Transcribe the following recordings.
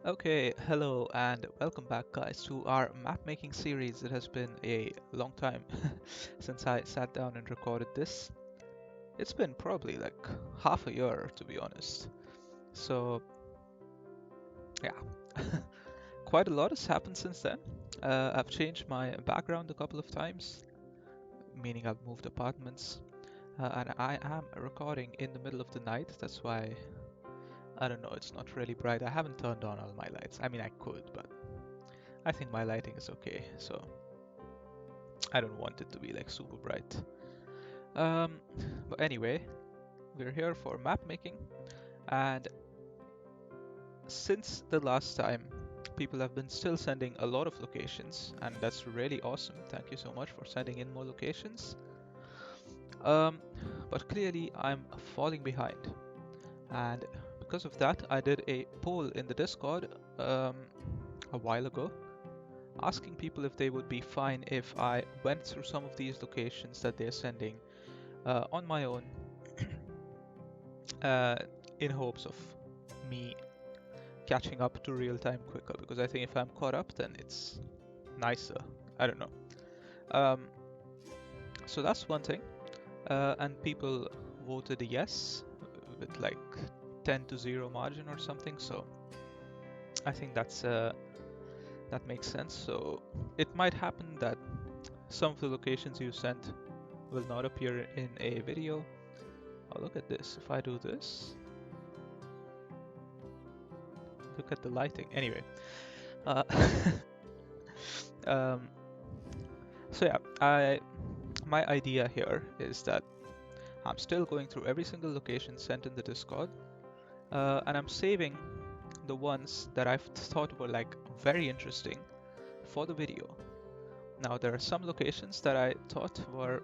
Okay, hello and welcome back, guys, to our map making series. It has been a long time since I sat down and recorded this. It's been probably like half a year, to be honest. So, yeah, quite a lot has happened since then. I've changed my background a couple of times, meaning I've moved apartments, and I am recording in the middle of the night. That's why I don't know, it's not really bright. I haven't turned on all my lights. I mean, I could, but I think my lighting is okay. So, I don't want it to be like super bright. Um, but anyway, we're here for map making, and since the last time, people have been still sending a lot of locations, and that's really awesome. Thank you so much for sending in more locations. Um, but clearly, I'm falling behind, and because of that, I did a poll in the Discord um, a while ago, asking people if they would be fine if I went through some of these locations that they're sending on my own uh, in hopes of me catching up to real time quicker, because I think if I'm caught up, then it's nicer. I don't know. Um, so that's one thing. And people voted a yes with like 10 to 0 margin or something. So I think that makes sense. So it might happen that some of the locations you sent will not appear in a video. Oh, look at this. If I do this, look at the lighting. Anyway, uh, um, so yeah, my idea here is that I'm still going through every single location sent in the Discord, and I'm saving the ones that I've thought were like very interesting for the video. Now there are some locations that I thought were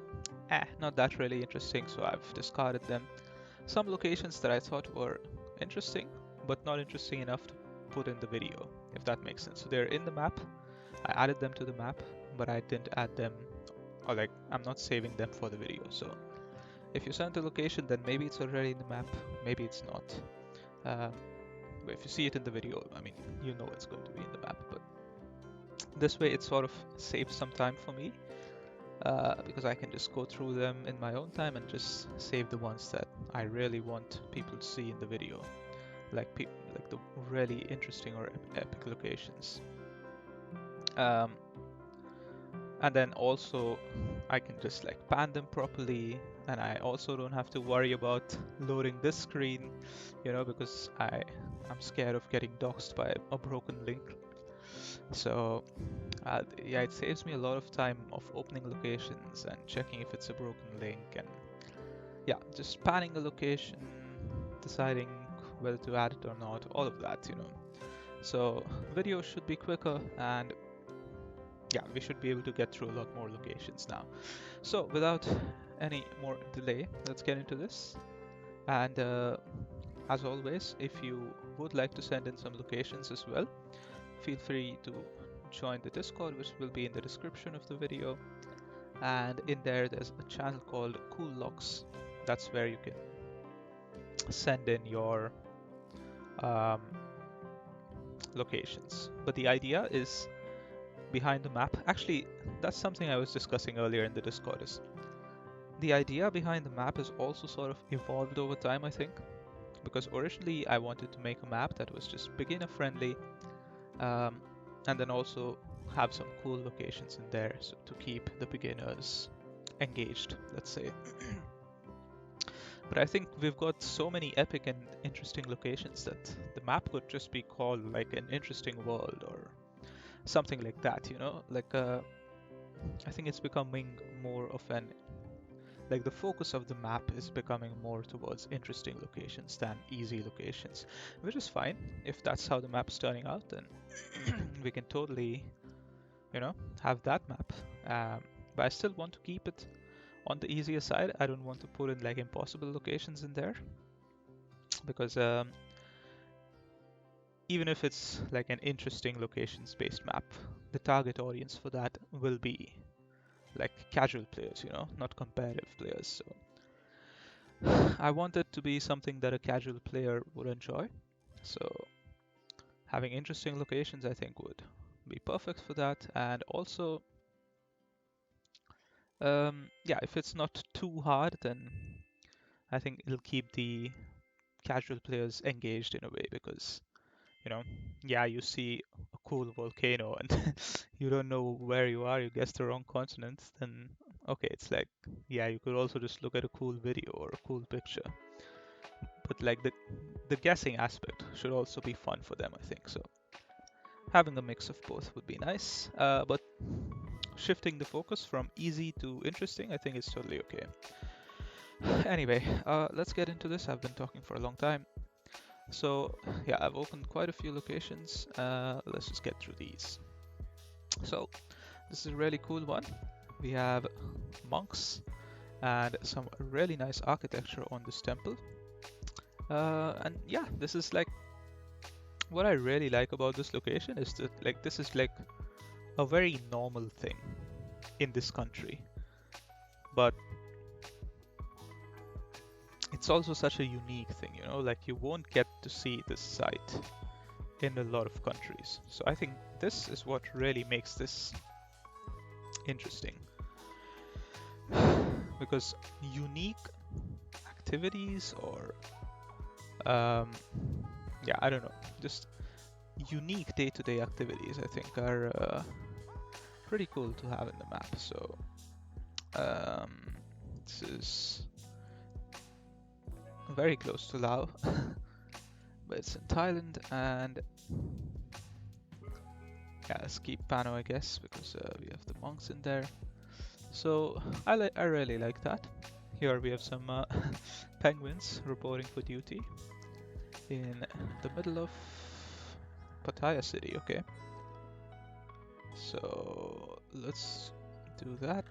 not that really interesting, so I've discarded them. Some locations that I thought were interesting, but not interesting enough to put in the video, if that makes sense. So they're in the map. I added them to the map, but I didn't add them, or like I'm not saving them for the video. So if you send a location, then maybe it's already in the map, maybe it's not. Um, but if you see it in the video, I mean, you know it's going to be in the map. But this way, it sort of saves some time for me because I can just go through them in my own time and just save the ones that I really want people to see in the video, like the really interesting or epic locations. Um, and then also I can just like pan them properly, and I also don't have to worry about loading this screen, because I'm scared of getting doxed by a broken link. So yeah, it saves me a lot of time of opening locations and checking if it's a broken link, and yeah, just panning a location, deciding whether to add it or not, all of that. So video should be quicker, and yeah, we should be able to get through a lot more locations now. So without any more delay, let's get into this. And as always, if you would like to send in some locations as well, feel free to join the Discord, which will be in the description of the video. And in there, there's a channel called Cool Locks. That's where you can send in your um, locations. But the idea is behind the map. Actually, that's something I was discussing earlier in the Discord. Is the idea behind the map is also sort of evolved over time, I think, because originally I wanted to make a map that was just beginner friendly, um, and then also have some cool locations in there so to keep the beginners engaged, let's say. But I think we've got so many epic and interesting locations that the map could just be called like an interesting world or something like that. I think it's becoming more of an like the focus of the map is becoming more towards interesting locations than easy locations, which is fine. If that's how the map's turning out, then we can totally, you know, have that map. But I still want to keep it on the easier side. I don't want to put in like impossible locations in there because even if it's like an interesting locations based map, the target audience for that will be like casual players, not competitive players. So I want it to be something that a casual player would enjoy. So having interesting locations, I think, would be perfect for that. And also, yeah, if it's not too hard, then I think it'll keep the casual players engaged in a way because, you know, yeah, you see a cool volcano and you don't know where you are, you guess the wrong continent, then okay, it's like, yeah, you could also just look at a cool video or a cool picture. But like the guessing aspect should also be fun for them, I think. So having a mix of both would be nice. But shifting the focus from easy to interesting, I think is totally okay. Anyway, let's get into this. I've been talking for a long time. So yeah, I've opened quite a few locations. Let's just get through these. So this is a really cool one. We have monks and some really nice architecture on this temple. And yeah, this is like what I really like about this location is that like this is like a very normal thing in this country, but it's also such a unique thing, you know, like you won't get to see this site in a lot of countries. So I think this is what really makes this interesting because unique activities or yeah, I don't know, just unique day-to-day activities I think are pretty cool to have in the map. So this is very close to Laos, but it's in Thailand, and yeah, let's keep Pano, I guess, because we have the monks in there. So I really like that. Here we have some penguins reporting for duty in the middle of Pattaya city. Okay, so let's do that.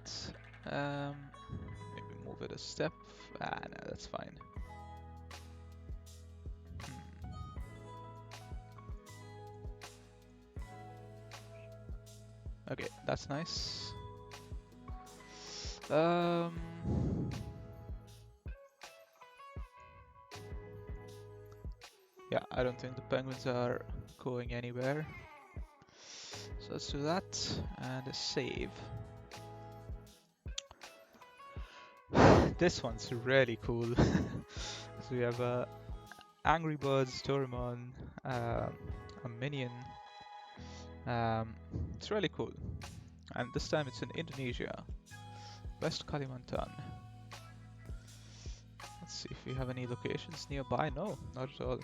Maybe move it a step. Ah, no, that's fine. Okay, that's nice. Yeah, I don't think the penguins are going anywhere. So let's do that and a save. This one's really cool. So we have Angry Birds, Doraemon, a minion. It's really cool. And this time it's in Indonesia, West Kalimantan. Let's see if we have any locations nearby. No, not at all.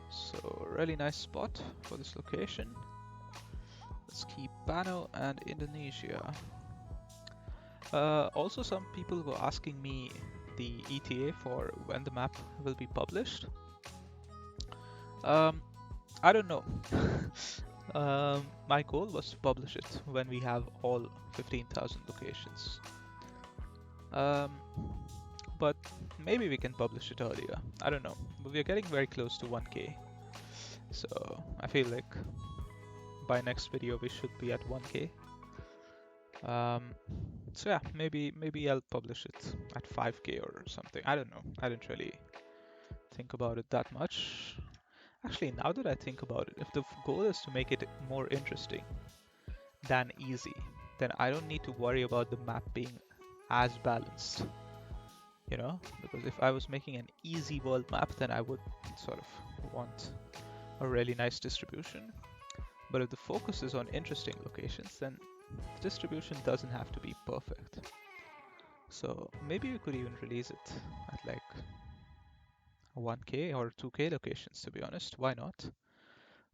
So really nice spot for this location. Let's keep Bano and Indonesia. Also, some people were asking me the ETA for when the map will be published. I don't know. My goal was to publish it when we have all 15,000 locations. But maybe we can publish it earlier. I don't know. But we're getting very close to 1K. So I feel like by next video we should be at 1K. So yeah, maybe I'll publish it at 5K or something. I don't know. I didn't really think about it that much. Actually, now that I think about it, if the goal is to make it more interesting than easy, then I don't need to worry about the map being as balanced. You know, because if I was making an easy world map, then I would sort of want a really nice distribution. But if the focus is on interesting locations, then the distribution doesn't have to be perfect. So maybe we could even release it at like 1K or 2K locations, to be honest. Why not?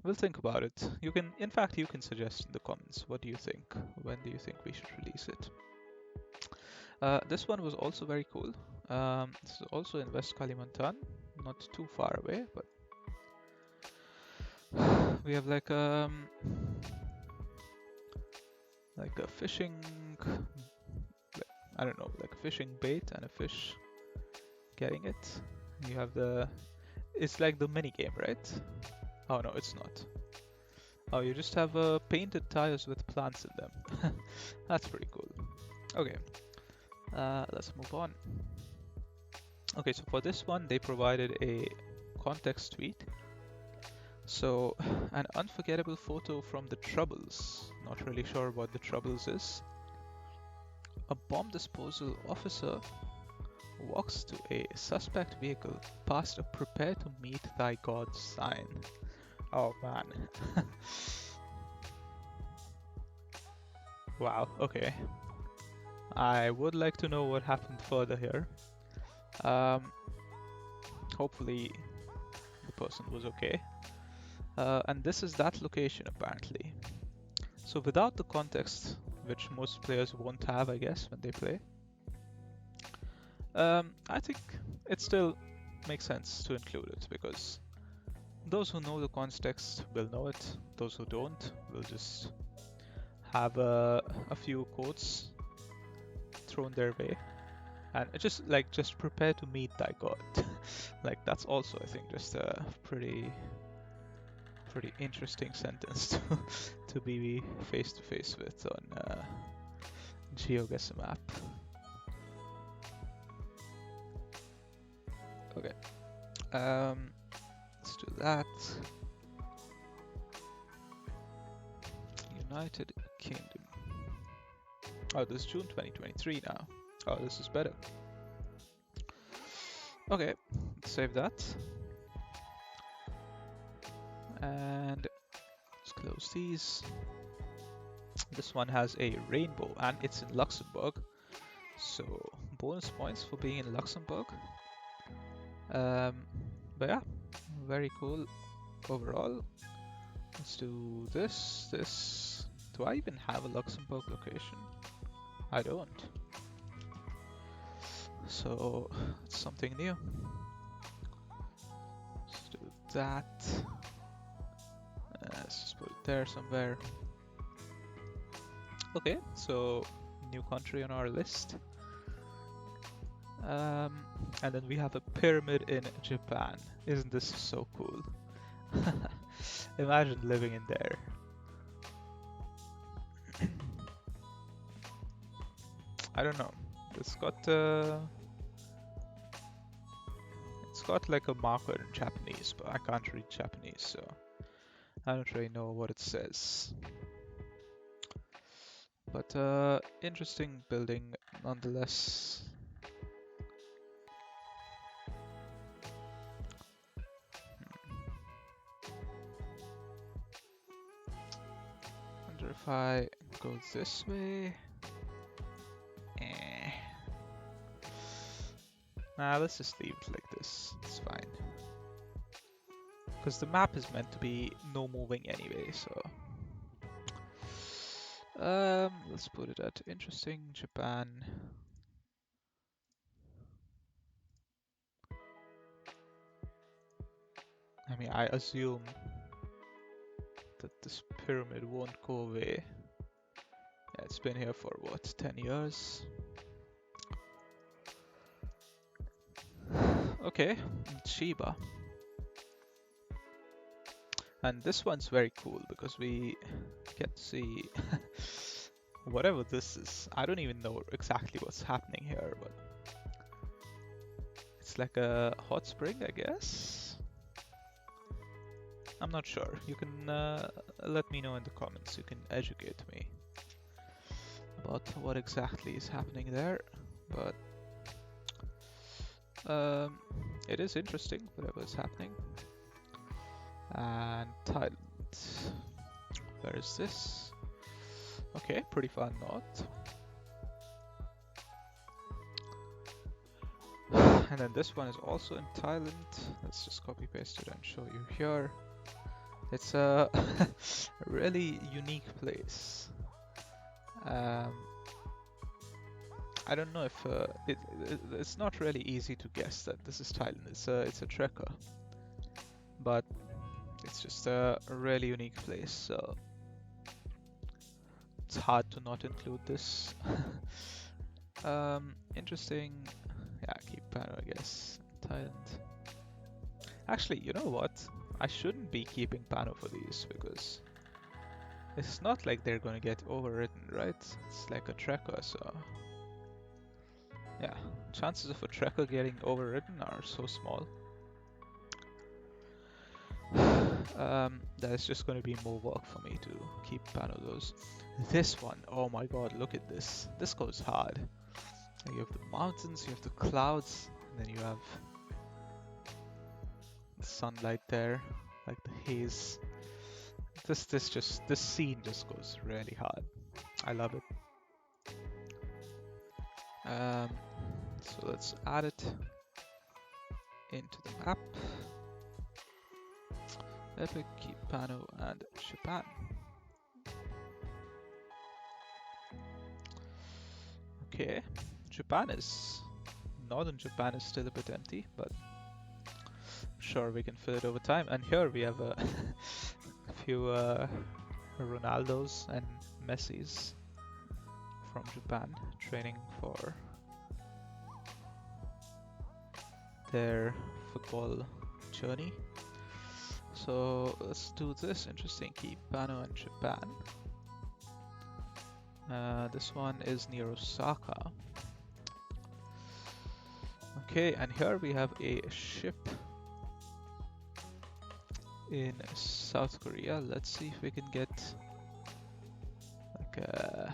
We'll think about it. You can, in fact, you can suggest in the comments. What do you think? When do you think we should release it? This one was also very cool. This is also in West Kalimantan, not too far away, but we have like a fishing, I don't know, like a fishing bait and a fish getting it. You have it's like the mini game, right? Oh no, it's not. Oh, you just have painted tires with plants in them. That's pretty cool. Okay, let's move on. Okay, so for this one, they provided a context tweet So, an unforgettable photo from the Troubles. Not really sure what the Troubles is. A bomb disposal officer walks to a suspect vehicle past a prepare to meet thy God sign. Oh man. Wow, okay. I would like to know what happened further here. Hopefully the person was okay. And this is that location apparently. So without the context, which most players won't have, I guess, when they play, I think it still makes sense to include it, because those who know the context will know it, those who don't will just have a few quotes thrown their way, and it's just prepare to meet thy God. Like that's also, I think, just a pretty interesting sentence to be face to face with on GeoGuessr Map. Okay, let's do that. United Kingdom. Oh, this is June 2023 now. Oh, this is better. Okay, let's save that. And let's close these. This one has a rainbow and it's in Luxembourg. So bonus points for being in Luxembourg. But yeah, very cool overall. Let's do this. Do I even have a Luxembourg location? I don't. So it's something new. Let's do that. Let's just put it there somewhere. Okay, so new country on our list. And then we have a pyramid in Japan. Isn't this so cool? Imagine living in there. I don't know. It's got like a marker in Japanese, but I can't read Japanese, so I don't really know what it says. But interesting building nonetheless. Wonder if I go this way. Nah, let's just leave it like this. It's fine. Because the map is meant to be no moving anyway, so. Let's put it at interesting Japan. I mean, I assume that this pyramid won't go away. Yeah, it's been here for what, 10 years? Okay, Chiba. And this one's very cool because we get to see whatever this is. I don't even know exactly what's happening here, but it's like a hot spring, I guess? I'm not sure. You can let me know in the comments. You can educate me about what exactly is happening there, but it is interesting, whatever is happening. And Thailand. Where is this? Okay, pretty fun knot. And then this one is also in Thailand. Let's just copy paste it and show you here. It's a really unique place. I don't know if it's not really easy to guess that this is Thailand. It's a trekker, but it's just a really unique place. So it's hard to not include this. Interesting. Yeah, keep Pano, I guess. Thailand. Actually, you know what? I shouldn't be keeping Pano for these because it's not like they're gonna get overwritten, right? It's like a trekker, so yeah, chances of a trekker getting overwritten are so small. there's just going to be more work for me to keep pan of those. This one, oh my god, look at this. This goes hard. You have the mountains, you have the clouds, and then you have the sunlight there, like the haze. This scene just goes really hard. I love it. So let's add it into the map. Epic, Kipano, and Japan. Okay, Northern Japan is still a bit empty, but I'm sure we can fill it over time. And here we have a few Ronaldos and Messis from Japan training for their football journey. So let's do this. Interesting, Kipano and Japan. This one is near Osaka. Okay, and here we have a ship in South Korea. Let's see if we can get like a,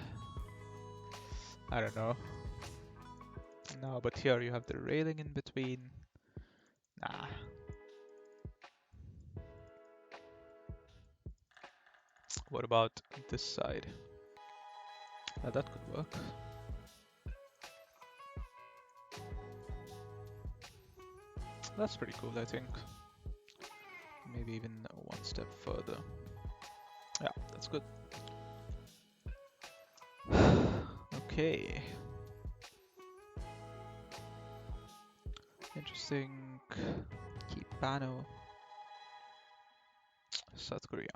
I don't know. No, but here you have the railing in between. Nah. What about this side? That could work. That's pretty cool, I think. Maybe even one step further. Yeah, that's good. Okay. Interesting. Kipano, South Korea.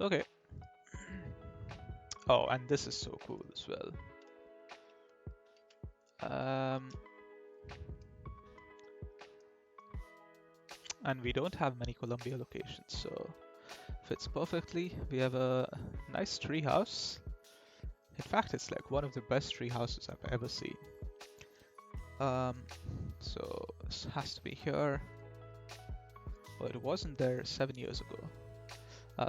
Okay. Oh, and this is so cool as well. And we don't have many Columbia locations, so fits perfectly. We have a nice tree house. In fact, it's like one of the best tree houses I've ever seen. So this has to be here. Well, it wasn't there 7 years ago.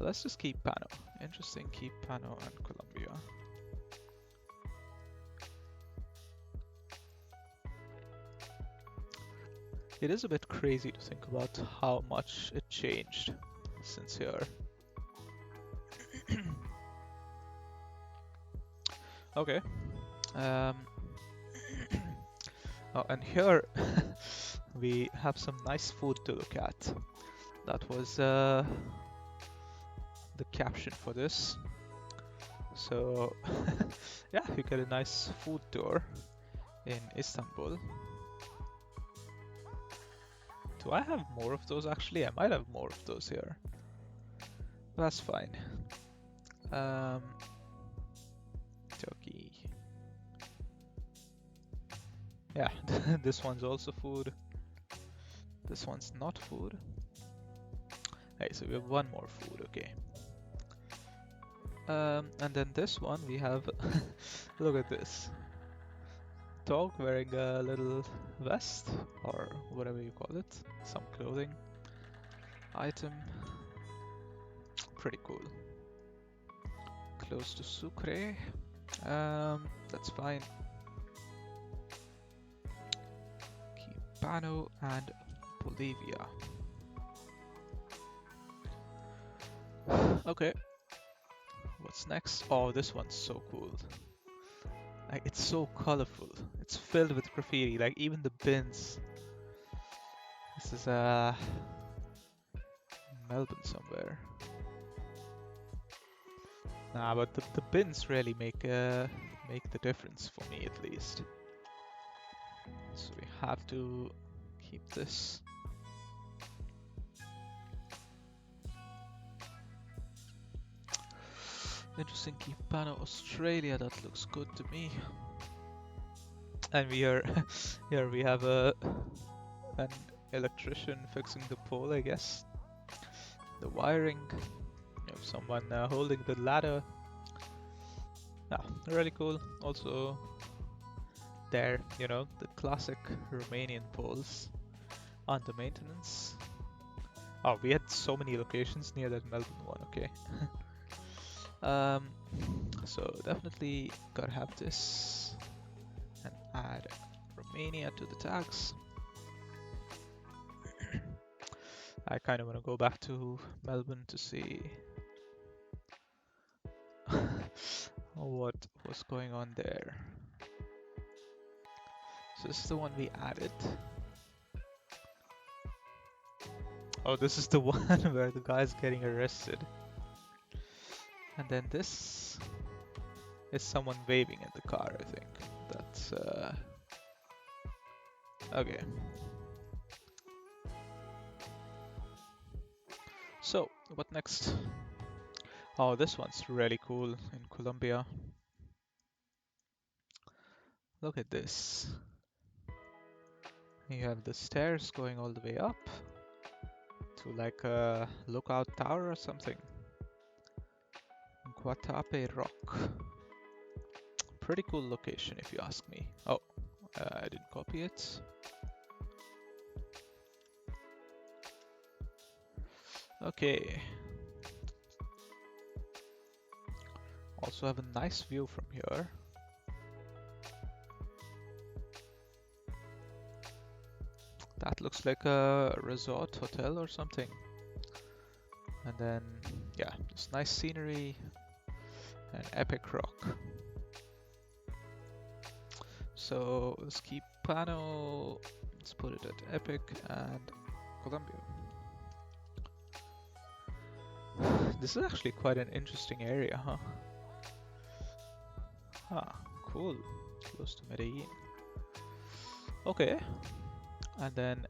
Let's just keep Pano. Interesting, keep Pano and Columbia. It is a bit crazy to think about how much it changed since here. Okay. Oh, and here we have some nice food to look at. That was the caption for this. So yeah, you get a nice food tour in Istanbul. Do I have more of those actually? I might have more of those here. That's fine. Turkey. Yeah, this one's also food. This one's not food. Hey, so we have one more food, okay. And then this one we have, look at this. Dog wearing a little vest, or whatever you call it. Some clothing item. Pretty cool. Close to Sucre. That's fine. Quibano and Bolivia. Okay. What's next? Oh, this one's so cool. Like, it's so colorful. It's filled with graffiti, like even the bins. This is Melbourne somewhere. Nah, but the bins really make the difference for me at least. So we have to keep this. Interesting, Kipano, Australia. That looks good to me. And we are here. We have an electrician fixing the pole, I guess. The wiring. You have someone holding the ladder. Yeah, really cool. Also, there, you know, the classic Romanian poles under maintenance. Oh, we had so many locations near that Melbourne one, okay. um, so definitely gotta have this and add Romania to the tags. I kind of want to go back to Melbourne to see what was going on there. So this is the one we added. Oh, this is the one where the guy's getting arrested. And then this is someone waving in the car, I think. That's okay. So, what next? Oh, this one's really cool in Colombia. Look at this. You have the stairs going all the way up to like a lookout tower or something. Guatape Rock. Pretty cool location if you ask me. Oh, I didn't copy it. Okay. Also have a nice view from here. That looks like a resort hotel or something. And then, yeah, just nice scenery and epic rock. So let's keep Pano, let's put it at epic and Colombia. This is actually quite an interesting area, huh? Ah, cool. Close to Medellin. Okay. And then,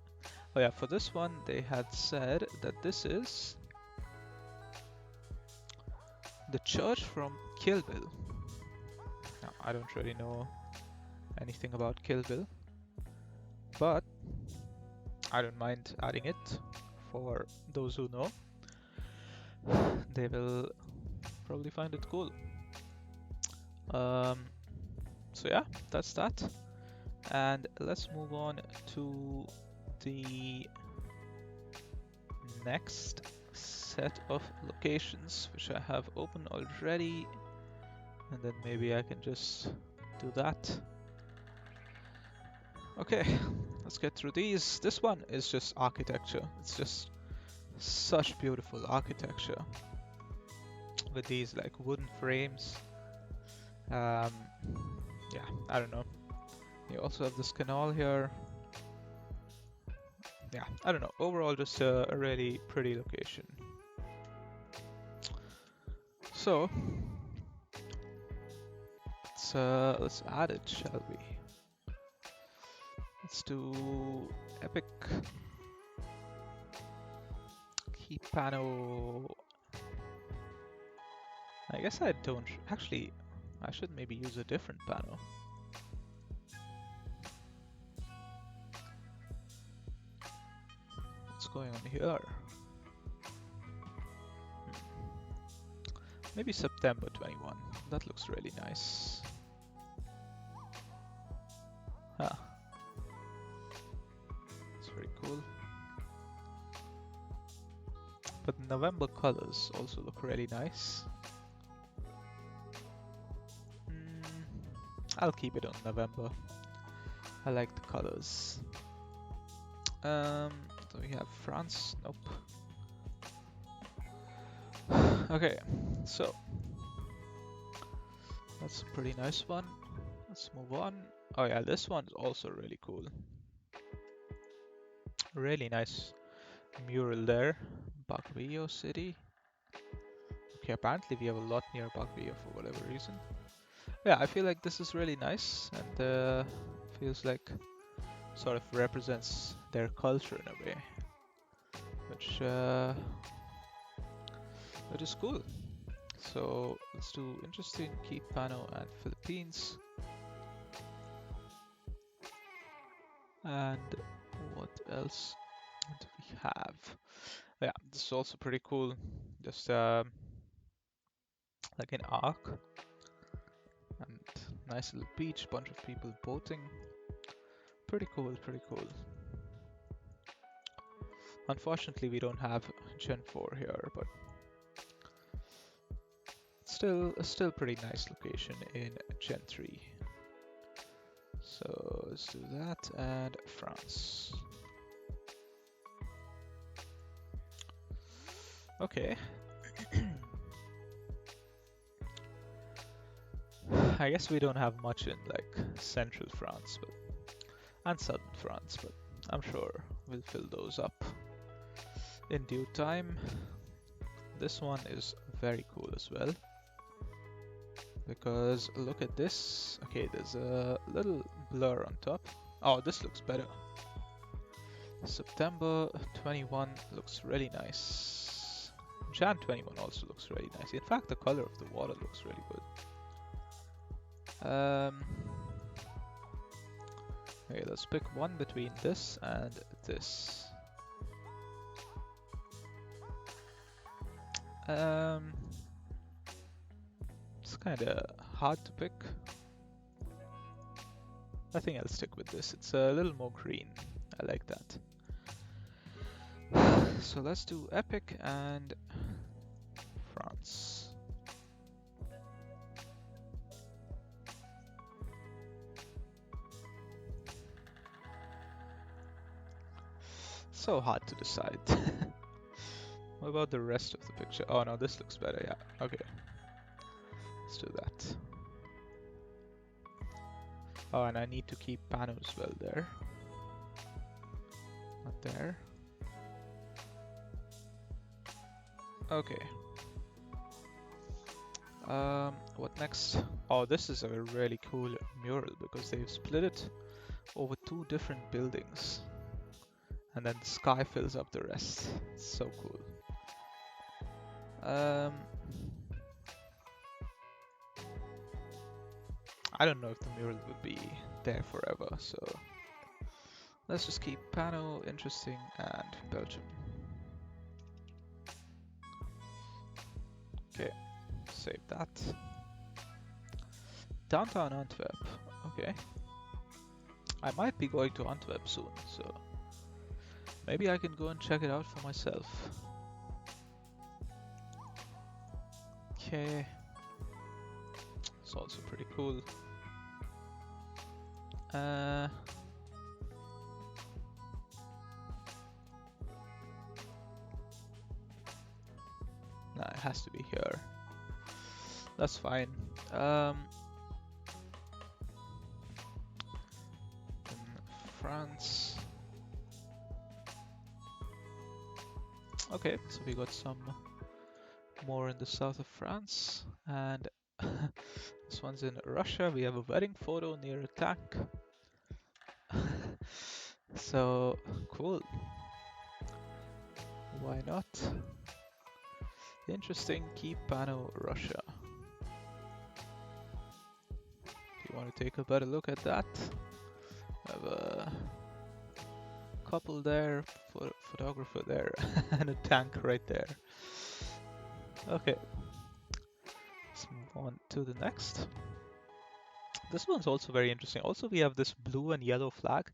oh yeah, for this one, they had said that this is the church from Kill Bill. Now, I don't really know anything about Kill Bill, but I don't mind adding it for those who know. They will probably find it cool. So yeah, that's that. And let's move on to the next set of locations, which I have open already. And then maybe I can just do that. Okay, let's get through these. This one is just architecture. It's just such beautiful architecture with these like wooden frames. Yeah, I don't know. You also have this canal here. Yeah, I don't know. Overall, just a really pretty location. So let's add it, shall we? Let's do epic key panel. I guess I don't actually. I should maybe use a different panel. What's going on here? Maybe September 21. That looks really nice. Huh. It's very cool. But November colors also look really nice. I'll keep it on November. I like the colors. So we have France. Nope. Okay, so that's a pretty nice one. Let's move on. Oh yeah, this one's also really cool. Really nice mural there. Baguio City. Okay, apparently we have a lot near Baguio for whatever reason. Yeah, I feel like this is really nice and feels like sort of represents their culture in a way, which is cool. So let's do interesting, Quipano and Philippines. And what else do we have? Yeah, this is also pretty cool. Just like an arc and Nice little beach, bunch of people boating. Pretty cool, pretty cool. Unfortunately, we don't have Gen 4 here, but still pretty nice location in Gen 3. So let's do that, and France. Okay. I guess we don't have much in like central France, and southern France, but I'm sure we'll fill those up in due time. This one is very cool as well, because look at this. Okay, there's a little blur on top. Oh, this looks better. September 21 looks really nice. Jan 21 also looks really nice. In fact, the color of the water looks really good. Okay, let's pick one between this and this. It's kind of hard to pick. I think I'll stick with this. It's a little more green. I like that. So let's do Epic and France. So hard to decide. What about the rest of the picture? Oh no, this looks better, yeah. Okay. Let's do that. Oh, and I need to keep Pano as well there. Not there. Okay. What next? Oh, this is a really cool mural because they've split it over 2 different buildings. And then the sky fills up the rest. It's so cool. I don't know if the mural would be there forever, so let's just keep Pano interesting and Belgium. Okay, save that. Downtown Antwerp. Okay. I might be going to Antwerp soon, so maybe I can go and check it out for myself. Okay. It's also pretty cool. Nah, it has to be here. That's fine. In France. Okay, so we got some more in the south of France, and this one's in Russia. We have a wedding photo near a tank. So cool. Why not? Interesting. Keep Pano, Russia. If you want to take a better look at that, have a couple there, photographer there, and a tank right there. Okay, let's move on to the next. This one's also very interesting. Also, we have this blue and yellow flag,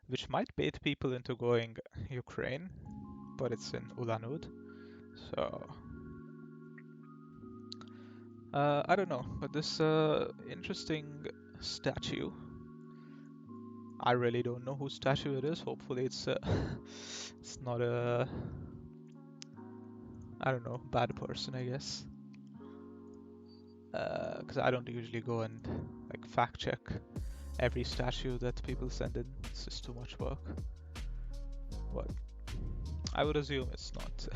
which might bait people into going Ukraine, but it's in Ulan-Ude. So, I don't know, but this interesting statue. I really don't know whose statue it is. Hopefully it's it's not a, I don't know, bad person, I guess. Because I don't usually go and like fact check every statue that people send in. It's just too much work. But I would assume it's not.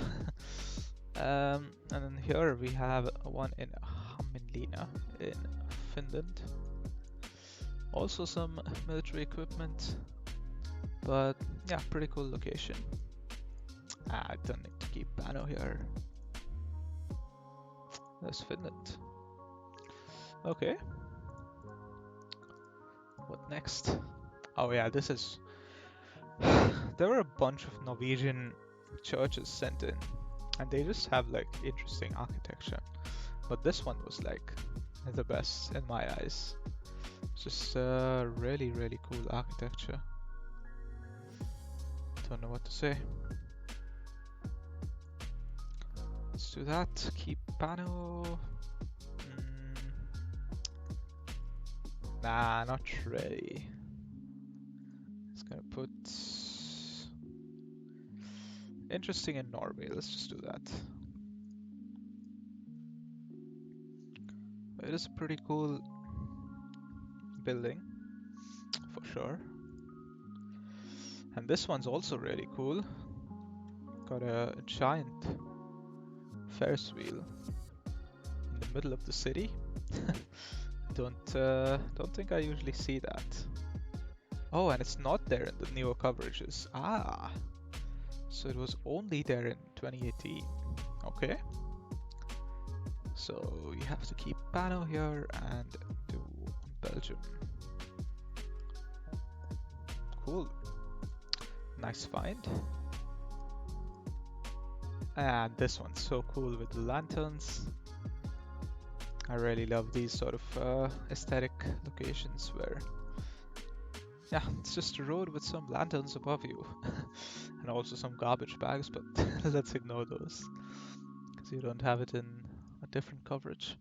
And then here we have one in Hämeenlinna in Finland. Also some military equipment, but yeah, pretty cool location. I don't need to keep Pano here. That's Finland. Okay. What next? Oh yeah, this is... There were a bunch of Norwegian churches sent in, and they just have like interesting architecture. But this one was like the best in my eyes. It's just really, really cool architecture. Don't know what to say. Let's do that. Keep panel. Nah, not really. It's gonna put interesting in Norway. Let's just do that. It is a pretty cool building, for sure. And this one's also really cool. Got a giant Ferris wheel in the middle of the city. Don't think I usually see that. Oh, and it's not there in the newer coverages. Ah, so it was only there in 2018. Okay. So you have to keep Pano here and do Belgium. Cool. Nice find. And this one's so cool with the lanterns. I really love these sort of aesthetic locations where, yeah, it's just a road with some lanterns above you. And also some garbage bags, but let's ignore those because you don't have it in a different coverage.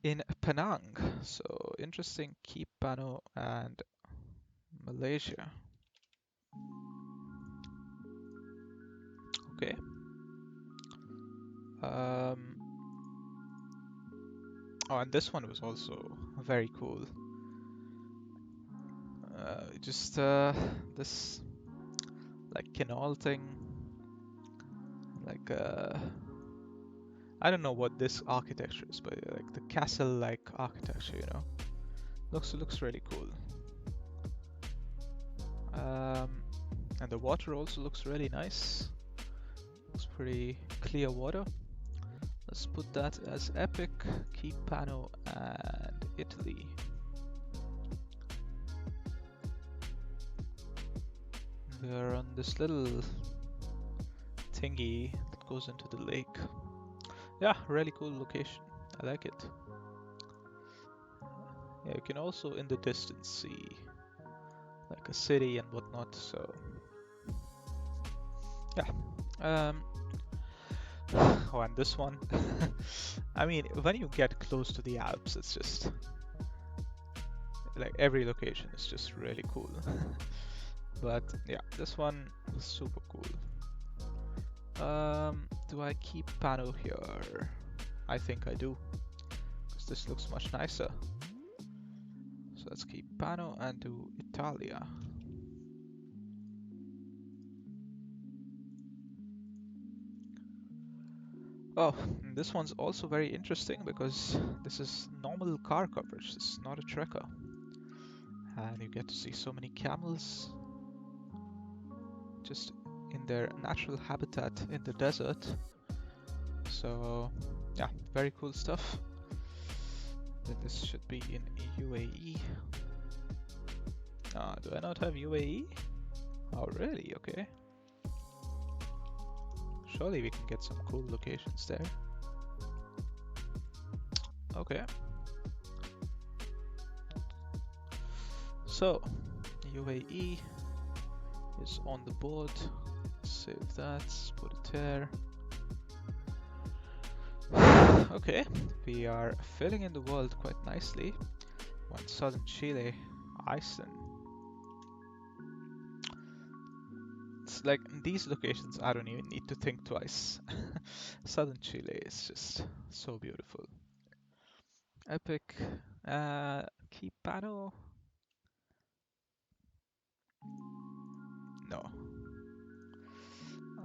In Penang, so interesting, keep Pano and Malaysia. Okay. Oh, and this one was also very cool. Just this like canal thing, like I don't know what this architecture is, but like the castle-like architecture, you know, looks really cool. And the water also looks really nice. Looks pretty clear water. Let's put that as epic. Keep Pano and Italy. We're on this little thingy that goes into the lake. Yeah, really cool location. I like it. Yeah, you can also in the distance see like a city and whatnot, so yeah. Oh, and this one. I mean, when you get close to the Alps, it's just like every location is just really cool. But yeah, this one is super cool. Do I keep Pano here? I think I do, because this looks much nicer. So let's keep Pano and do Italia. Oh, this one's also very interesting because this is normal car coverage. This is not a trekker. And you get to see so many camels just in their natural habitat in the desert. So yeah, very cool stuff. Then this should be in UAE. Do I not have UAE? Oh really? Okay. Surely we can get some cool locations there. Okay. So UAE is on the board. Save that, put it there. Okay, we are filling in the world quite nicely. One southern Chile, Iceland. It's like these locations, I don't even need to think twice. Southern Chile is just so beautiful. Epic. Keep Pano. No.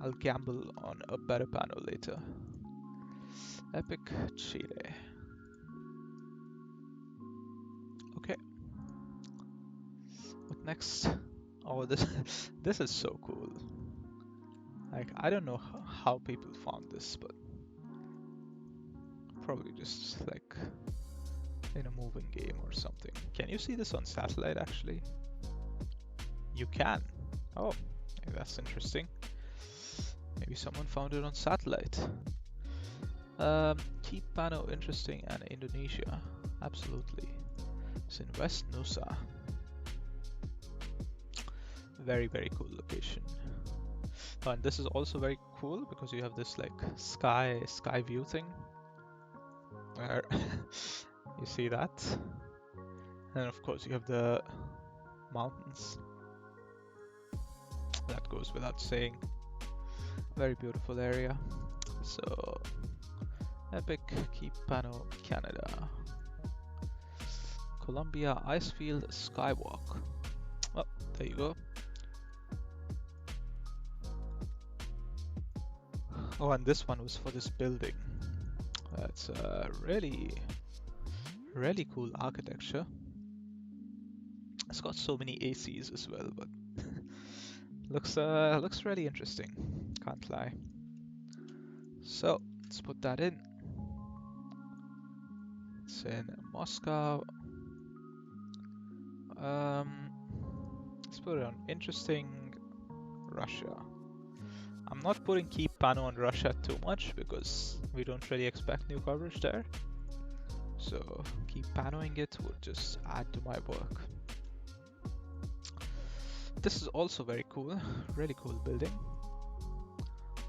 I'll gamble on a better Pano later. Epic Chile. Okay. What next? Oh, this is so cool. Like, I don't know how people found this, but probably just like in a moving game or something. Can you see this on satellite actually? You can. Oh, that's interesting. Maybe someone found it on satellite. Keep Pano interesting and Indonesia. Absolutely. It's in West Nusa. Very, very cool location. Oh, and this is also very cool because you have this like sky view thing where you see that. And of course you have the mountains. That goes without saying. Very beautiful area. So Epic Kipano, Canada. Columbia Icefield Skywalk. Oh, there you go. Oh, and this one was for this building. That's really, really cool architecture. It's got so many ACs as well, but looks really interesting. Can't lie. So let's put that in. It's in Moscow. Let's put it on interesting Russia. I'm not putting Keep Pano on Russia too much because we don't really expect new coverage there. So keep panoing it would just add to my work. This is also very cool, really cool building.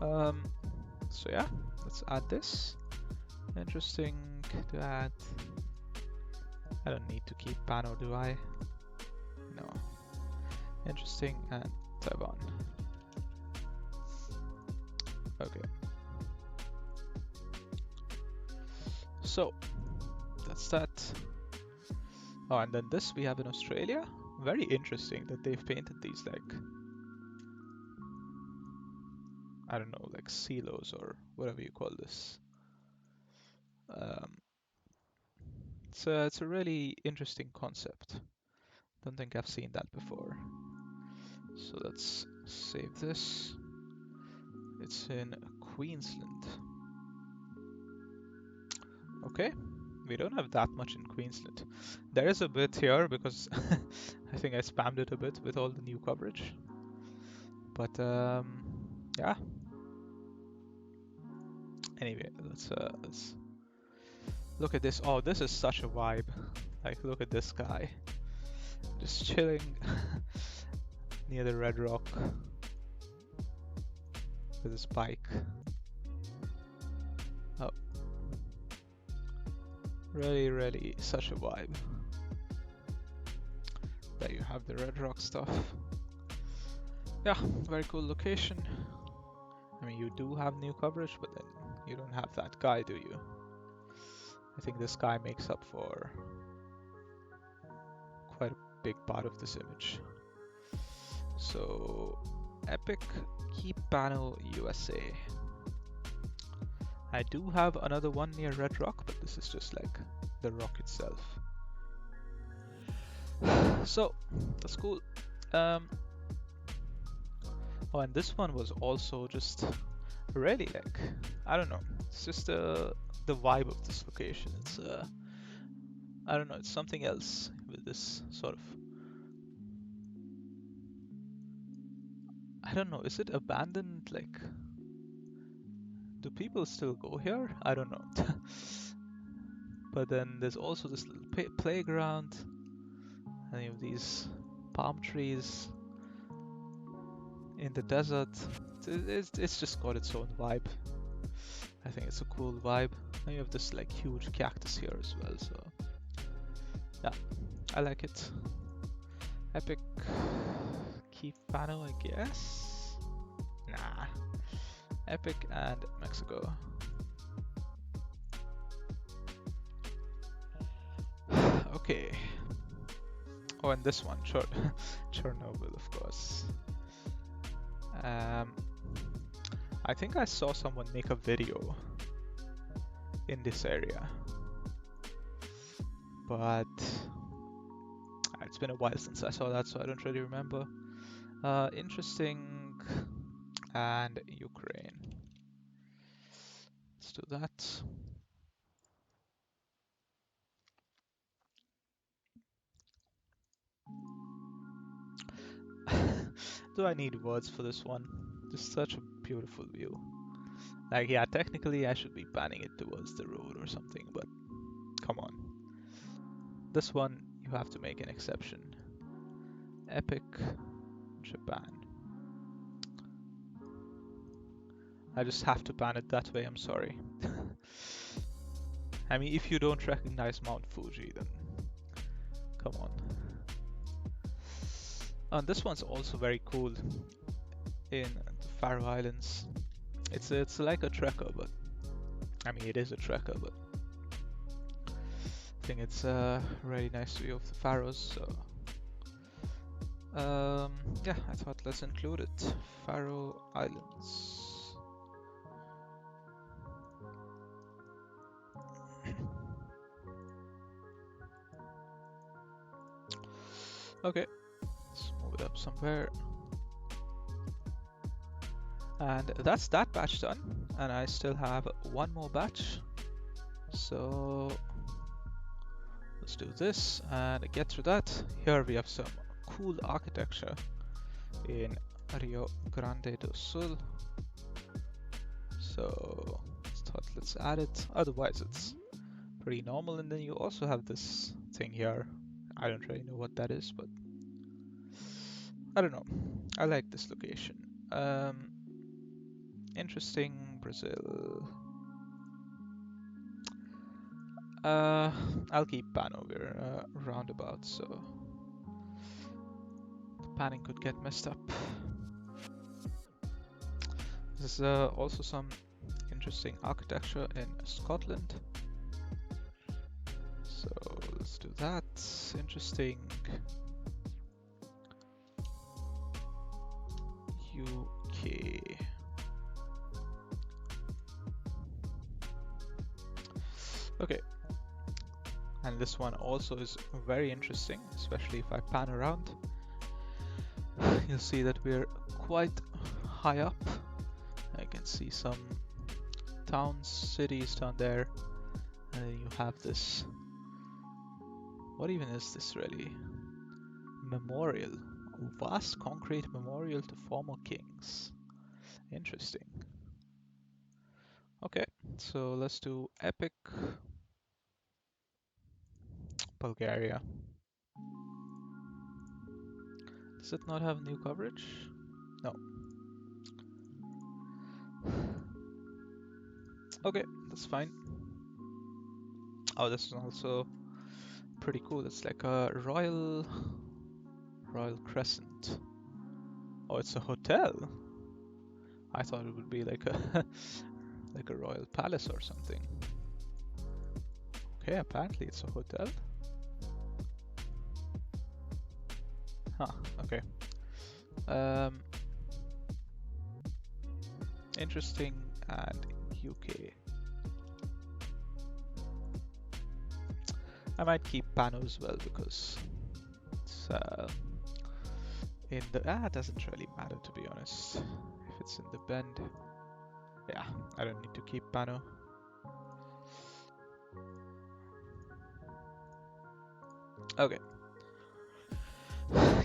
So yeah, let's add this. Interesting to add. I don't need to keep pano, do I? No. Interesting and Taiwan. Okay. So that's that. Oh, and then this we have in Australia. Very interesting that they've painted these like, I don't know, like silos or whatever you call this. It's a really interesting concept. Don't think I've seen that before. So let's save this. It's in Queensland. Okay, we don't have that much in Queensland. There is a bit here because I think I spammed it a bit with all the new coverage. But yeah. Anyway, let's look at this. Oh, this is such a vibe. Like, look at this guy. Just chilling near the red rock with his bike. Oh. Really, really such a vibe. There you have the red rock stuff. Yeah, very cool location. I mean, you do have new coverage, but then you don't have that guy, do you? I think this guy makes up for quite a big part of this image. So, Epic Kipano, USA. I do have another one near Red Rock, but this is just like the rock itself. So, that's cool. Oh, and this one was also just really like, I don't know, it's just the vibe of this location. It's I don't know, it's something else with this sort of, I don't know, is it abandoned? Like, do people still go here? I don't know. But then there's also this little playground, and you have these palm trees in the desert. It's just got its own vibe. I think it's a cool vibe. And you have this like huge cactus here as well, so yeah, I like it. Epic Kipano, I guess? Nah. Epic and Mexico. Okay. Oh, and this one, Chernobyl, of course. I think I saw someone make a video in this area, but it's been a while since I saw that, so I don't really remember. Interesting, and Ukraine. Let's do that. Do I need words for this one? Just such a beautiful view. Like, yeah, technically I should be panning it towards the road or something, but come on. This one, you have to make an exception. Epic Japan. I just have to ban it that way, I'm sorry. I mean, if you don't recognize Mount Fuji, then come on. And this one's also very cool in the Faroe Islands. It's like a trekker, but I mean it is a trekker, but I think it's a really nice view of the Faroes. So yeah, I thought let's include it. Faroe Islands. Okay, let's move it up somewhere. And that's that batch done, and I still have one more batch. So let's do this and get through that. Here we have some cool architecture in Rio Grande do Sul. So let's add it. Otherwise it's pretty normal. And then you also have this thing here. I don't really know what that is, but I don't know. I like this location. Interesting, Brazil. I'll keep Pano. We're roundabout, so the panning could get messed up. There's also some interesting architecture in Scotland. So let's do that. Interesting. UK. Okay. And this one also is very interesting, especially if I pan around. You'll see that we're quite high up. I can see some towns, cities down there. And then you have this. What even is this really? Memorial. A vast concrete memorial to former kings. Interesting. Okay, so let's do epic Bulgaria. Does it not have new coverage? No. Okay, that's fine. Oh, this is also pretty cool. It's like a royal crescent. Oh, it's a hotel. I thought it would be like a like a royal palace or something. Okay, apparently it's a hotel. Huh, okay. Interesting. And UK. I might keep Pano as well because it's in the it doesn't really matter, to be honest. If it's in the bend, yeah, I don't need to keep Pano. Okay.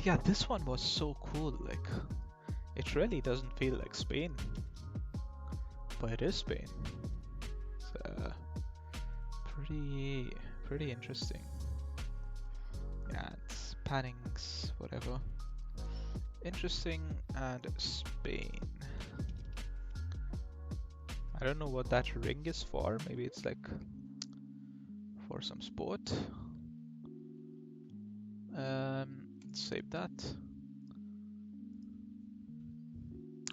Yeah, this one was so cool. Like, it really doesn't feel like Spain, but it is Spain. It's pretty interesting. Yeah, it's pannings, whatever. Interesting. And Spain. I don't know what that ring is for. Maybe it's like for some sport. Save that.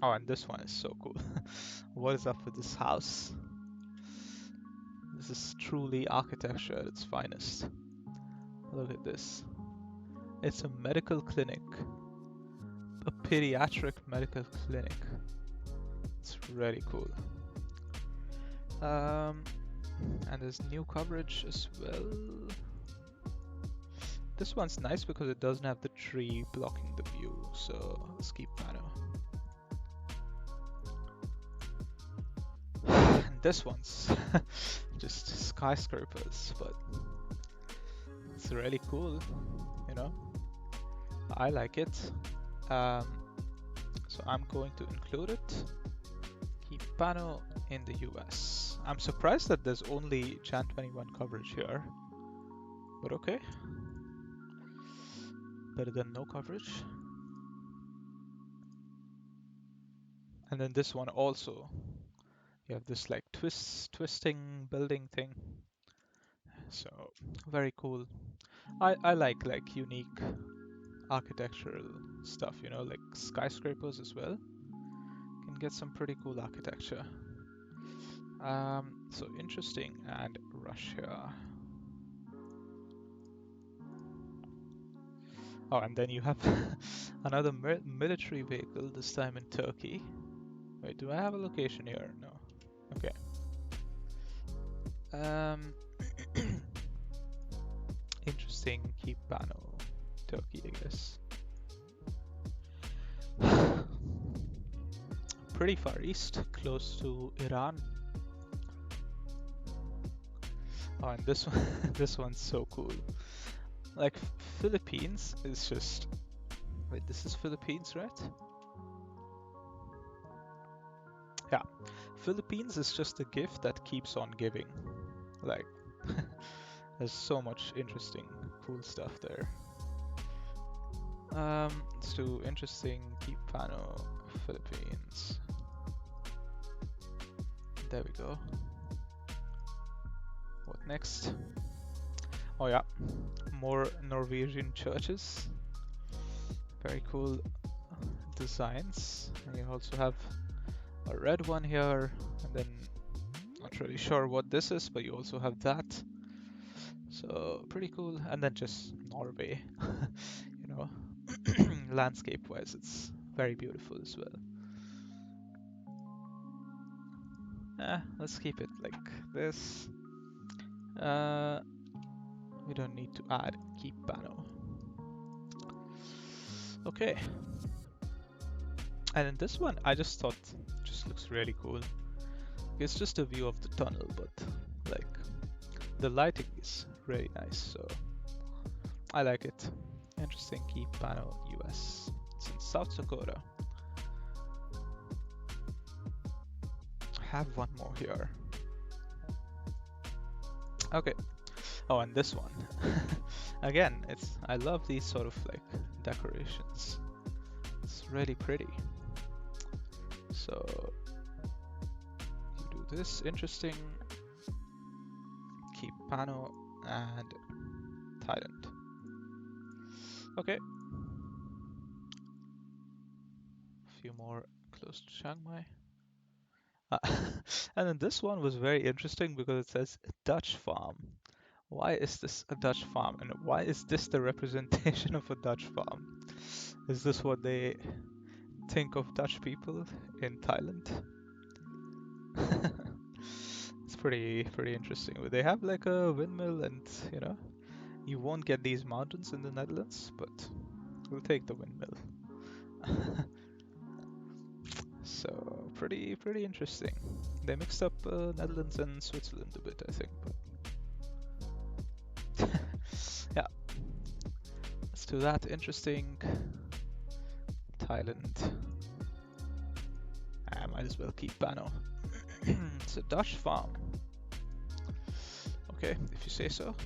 Oh, and this one is so cool. What is up with this house? This is truly architecture at its finest. Look at this. It's a medical clinic. A pediatric medical clinic. It's really cool. And there's new coverage as well. This one's nice because it doesn't have the tree blocking the view, so let's keep Pano. And this one's just skyscrapers, but it's really cool, you know? I like it. So I'm going to include it. Keep Pano in the US. I'm surprised that there's only Jan 21 coverage here, but okay. better than no coverage. And then this one also, you have this like twisting building thing. So very cool. I like unique architectural stuff, you know, like skyscrapers as well. Can get some pretty cool architecture. So interesting and rush here. Oh, and then you have another military vehicle, this time in Turkey. Wait, do I have a location here? No. Okay. Interesting. Keep Pano, Turkey, I guess. Pretty far east, close to Iran. Oh, and this one, this one's so cool. Like Philippines is just. Wait, this is Philippines, right? Yeah, Philippines is just a gift that keeps on giving. Like, there's so much interesting, cool stuff there. Let's do interesting Kipano, Philippines. There we go. What next? Oh yeah, more Norwegian churches. Very cool designs. And you also have a red one here, and then not really sure what this is, but you also have that. So pretty cool. And then just Norway, you know, landscape-wise, it's very beautiful as well. Let's keep it like this. We don't need to add keep Pano. Okay. And in this one, I just thought just looks really cool. It's just a view of the tunnel, but like the lighting is really nice, so I like it. Interesting keep Pano US. It's in South Dakota. Have one more here. Okay. Oh, and this one. Again, I love these sort of like decorations. It's really pretty. So you do this interesting keep Pano and Thailand. Okay. A few more close to Chiang Mai. And then this one was very interesting because it says Dutch farm. Why is this a Dutch farm? And why is this the representation of a Dutch farm? Is this what they think of Dutch people in Thailand? It's pretty interesting. But they have like a windmill, and you know, you won't get these mountains in the Netherlands, but we'll take the windmill. So pretty interesting. They mixed up Netherlands and Switzerland a bit, I think. But yeah, let's do that. Interesting. Thailand. I might as well keep Pano. It's a Dutch farm. Okay, if you say so.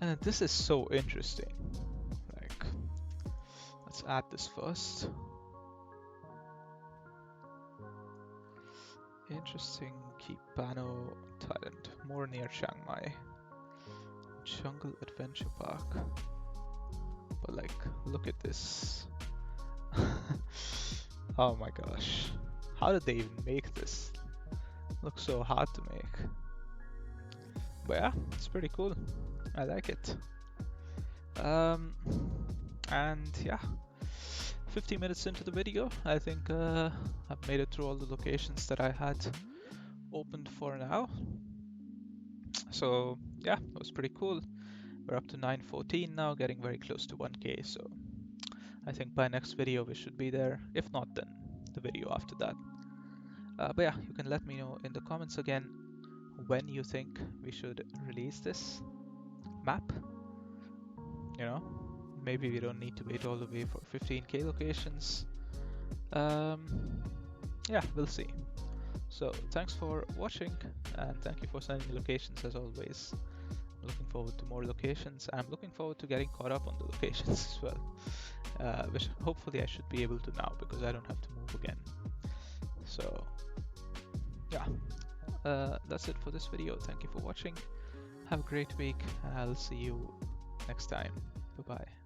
And this is so interesting. Like, let's add this first. Interesting. Keep Pano, Thailand. More near Chiang Mai. Jungle Adventure Park. But like, look at this. Oh my gosh. How did they even make this? Looks so hard to make. But yeah, it's pretty cool. I like it. And yeah, 15 minutes into the video, I think I've made it through all the locations that I had opened for now. So yeah, it was pretty cool. We're up to 914 now, getting very close to 1K. So I think by next video we should be there. If not, then the video after that. But yeah, you can let me know in the comments again when you think we should release this map. You know, maybe we don't need to wait all the way for 15K locations. Yeah, we'll see. So thanks for watching, and thank you for sending me locations as always. looking forward to more locations. I'm looking forward to getting caught up on the locations as well, which hopefully I should be able to now because I don't have to move again. So yeah, that's it for this video. Thank you for watching. Have a great week, and I'll see you next time. Bye bye.